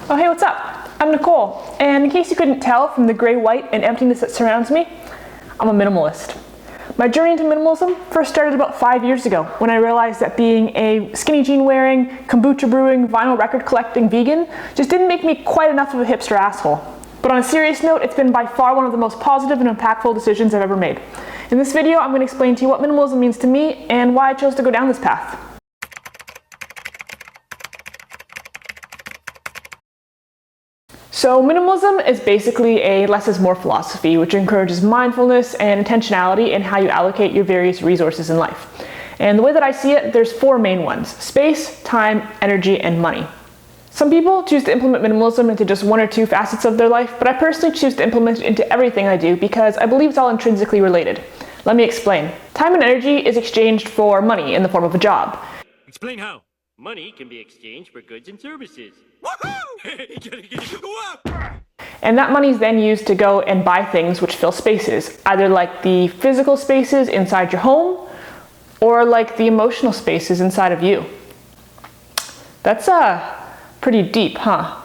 Oh hey, what's up? I'm Nicole, and in case you couldn't tell from the gray, white, and emptiness that surrounds me, I'm a minimalist. My journey into minimalism first started about 5 years ago when I realized that being a skinny jean wearing, kombucha brewing, vinyl record collecting vegan just didn't make me quite enough of a hipster asshole. But on a serious note, it's been by far one of the most positive and impactful decisions I've ever made. In this video, I'm going to explain to you what minimalism means to me and why I chose to go down this path. So minimalism is basically a less is more philosophy, which encourages mindfulness and intentionality in how you allocate your various resources in life. And the way that I see it, there's four main ones: space, time, energy, and money. Some people choose to implement minimalism into just one or two facets of their life, but I personally choose to implement it into everything I do because I believe it's all intrinsically related. Let me explain. Time and energy is exchanged for money in the form of a job. Explain how. Money can be exchanged for goods and services. And that money is then used to go and buy things which fill spaces, either like the physical spaces inside your home or like the emotional spaces inside of you. That's pretty deep, huh?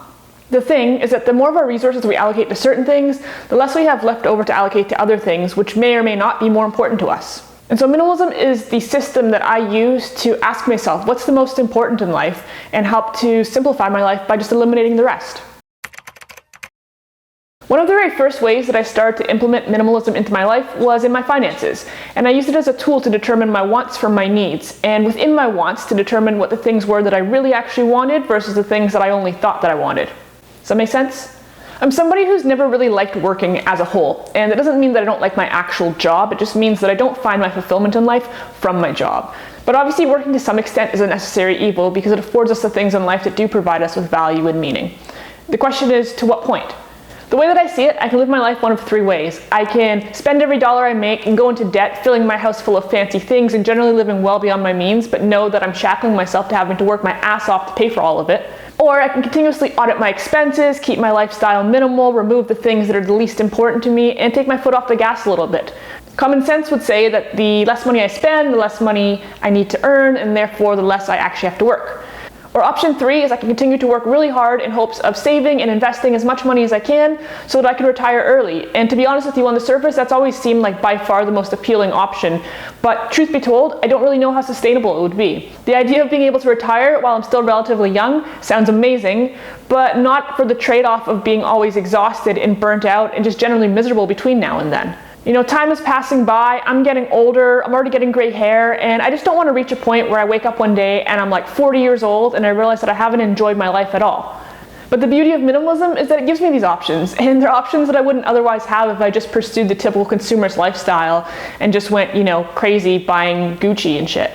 The thing is that the more of our resources we allocate to certain things, the less we have left over to allocate to other things which may or may not be more important to us. And so minimalism is the system that I use to ask myself what's the most important in life and help to simplify my life by just eliminating the rest. One of the very first ways that I started to implement minimalism into my life was in my finances, and I used it as a tool to determine my wants from my needs, and within my wants to determine what the things were that I really actually wanted versus the things that I only thought that I wanted. Does that make sense? I'm somebody who's never really liked working as a whole, and that doesn't mean that I don't like my actual job, it just means that I don't find my fulfillment in life from my job. But obviously working to some extent is a necessary evil because it affords us the things in life that do provide us with value and meaning. The question is, to what point? The way that I see it, I can live my life one of three ways. I can spend every dollar I make and go into debt, filling my house full of fancy things and generally living well beyond my means, but know that I'm shackling myself to having to work my ass off to pay for all of it. Or I can continuously audit my expenses, keep my lifestyle minimal, remove the things that are the least important to me, and take my foot off the gas a little bit. Common sense would say that the less money I spend, the less money I need to earn, and therefore the less I actually have to work. Or option three is I can continue to work really hard in hopes of saving and investing as much money as I can so that I can retire early. And to be honest with you, on the surface, that's always seemed like by far the most appealing option. But truth be told, I don't really know how sustainable it would be. The idea of being able to retire while I'm still relatively young sounds amazing, but not for the trade-off of being always exhausted and burnt out and just generally miserable between now and then. You know, time is passing by, I'm getting older, I'm already getting gray hair, and I just don't want to reach a point where I wake up one day and I'm like 40 years old and I realize that I haven't enjoyed my life at all. But the beauty of minimalism is that it gives me these options, and they're options that I wouldn't otherwise have if I just pursued the typical consumerist lifestyle and just went, crazy buying Gucci and shit.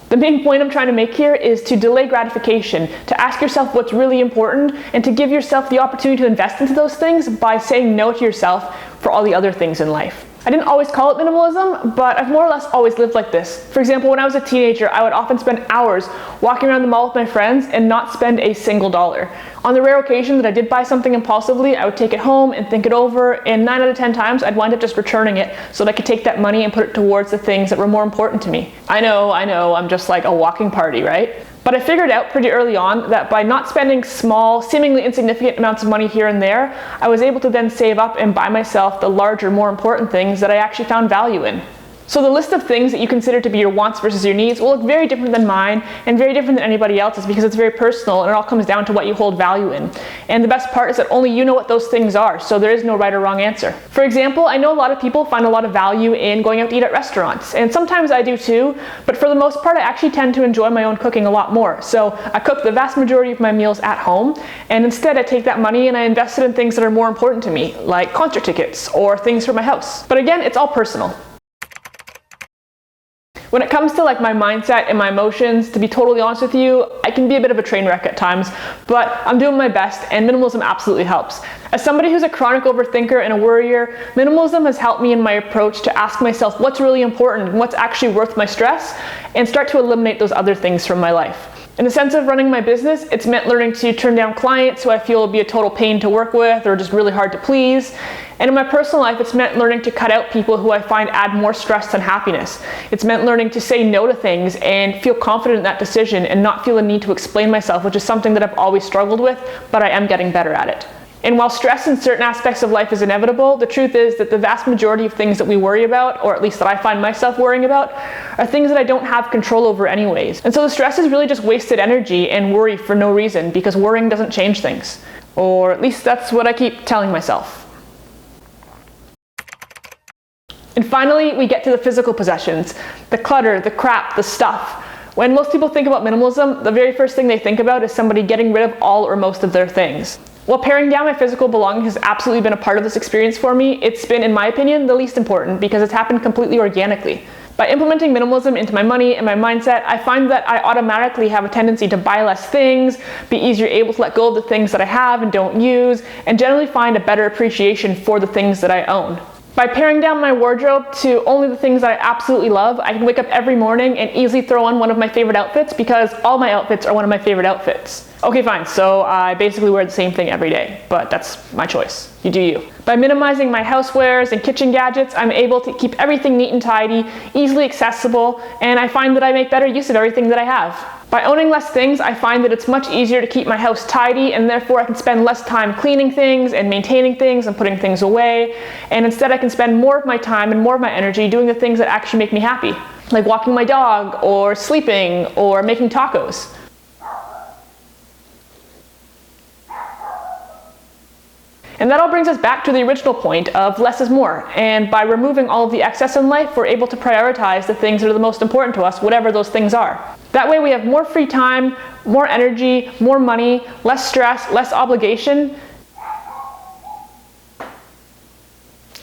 The main point I'm trying to make here is to delay gratification, to ask yourself what's really important, and to give yourself the opportunity to invest into those things by saying no to yourself for all the other things in life. I didn't always call it minimalism, but I've more or less always lived like this. For example, when I was a teenager, I would often spend hours walking around the mall with my friends and not spend a single dollar. On the rare occasion that I did buy something impulsively, I would take it home and think it over, and 9 out of 10 times I'd wind up just returning it so that I could take that money and put it towards the things that were more important to me. I know, I'm just like a walking party, right? But I figured out pretty early on that by not spending small, seemingly insignificant amounts of money here and there, I was able to then save up and buy myself the larger, more important things that I actually found value in. So the list of things that you consider to be your wants versus your needs will look very different than mine and very different than anybody else's because it's very personal and it all comes down to what you hold value in. And the best part is that only you know what those things are, so there is no right or wrong answer. For example, I know a lot of people find a lot of value in going out to eat at restaurants, and sometimes I do too, but for the most part I actually tend to enjoy my own cooking a lot more. So I cook the vast majority of my meals at home, and instead I take that money and I invest it in things that are more important to me, like concert tickets or things for my house. But again, it's all personal. When it comes to like my mindset and my emotions, to be totally honest with you, I can be a bit of a train wreck at times, but I'm doing my best and minimalism absolutely helps. As somebody who's a chronic overthinker and a worrier, minimalism has helped me in my approach to ask myself what's really important and what's actually worth my stress and start to eliminate those other things from my life. In the sense of running my business, it's meant learning to turn down clients who I feel will be a total pain to work with or just really hard to please. And in my personal life, it's meant learning to cut out people who I find add more stress than happiness. It's meant learning to say no to things and feel confident in that decision and not feel a need to explain myself, which is something that I've always struggled with, but I am getting better at it. And while stress in certain aspects of life is inevitable, the truth is that the vast majority of things that we worry about, or at least that I find myself worrying about, are things that I don't have control over anyways. And so the stress is really just wasted energy and worry for no reason, because worrying doesn't change things. Or at least that's what I keep telling myself. And finally, we get to the physical possessions. The clutter, the crap, the stuff. When most people think about minimalism, the very first thing they think about is somebody getting rid of all or most of their things. While paring down my physical belongings has absolutely been a part of this experience for me, it's been, in my opinion, the least important because it's happened completely organically. By implementing minimalism into my money and my mindset, I find that I automatically have a tendency to buy less things, be easier able to let go of the things that I have and don't use, and generally find a better appreciation for the things that I own. By paring down my wardrobe to only the things that I absolutely love, I can wake up every morning and easily throw on one of my favorite outfits because all my outfits are one of my favorite outfits. Okay, fine, so I basically wear the same thing every day, but that's my choice. You do you. By minimizing my housewares and kitchen gadgets, I'm able to keep everything neat and tidy, easily accessible, and I find that I make better use of everything that I have. By owning less things, I find that it's much easier to keep my house tidy, and therefore I can spend less time cleaning things and maintaining things and putting things away, and instead I can spend more of my time and more of my energy doing the things that actually make me happy, like walking my dog, or sleeping, or making tacos. And that all brings us back to the original point of less is more. And by removing all of the excess in life, we're able to prioritize the things that are the most important to us, whatever those things are. That way we have more free time, more energy, more money, less stress, less obligation.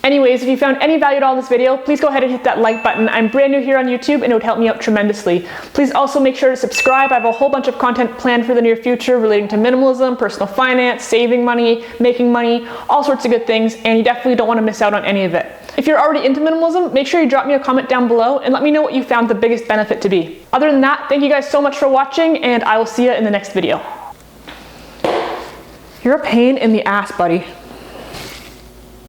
Anyways, if you found any value at all in this video, please go ahead and hit that like button. I'm brand new here on YouTube and it would help me out tremendously. Please also make sure to subscribe. I have a whole bunch of content planned for the near future relating to minimalism, personal finance, saving money, making money, all sorts of good things, and you definitely don't want to miss out on any of it. If you're already into minimalism, make sure you drop me a comment down below and let me know what you found the biggest benefit to be. Other than that, thank you guys so much for watching, and I will see you in the next video. You're a pain in the ass, buddy.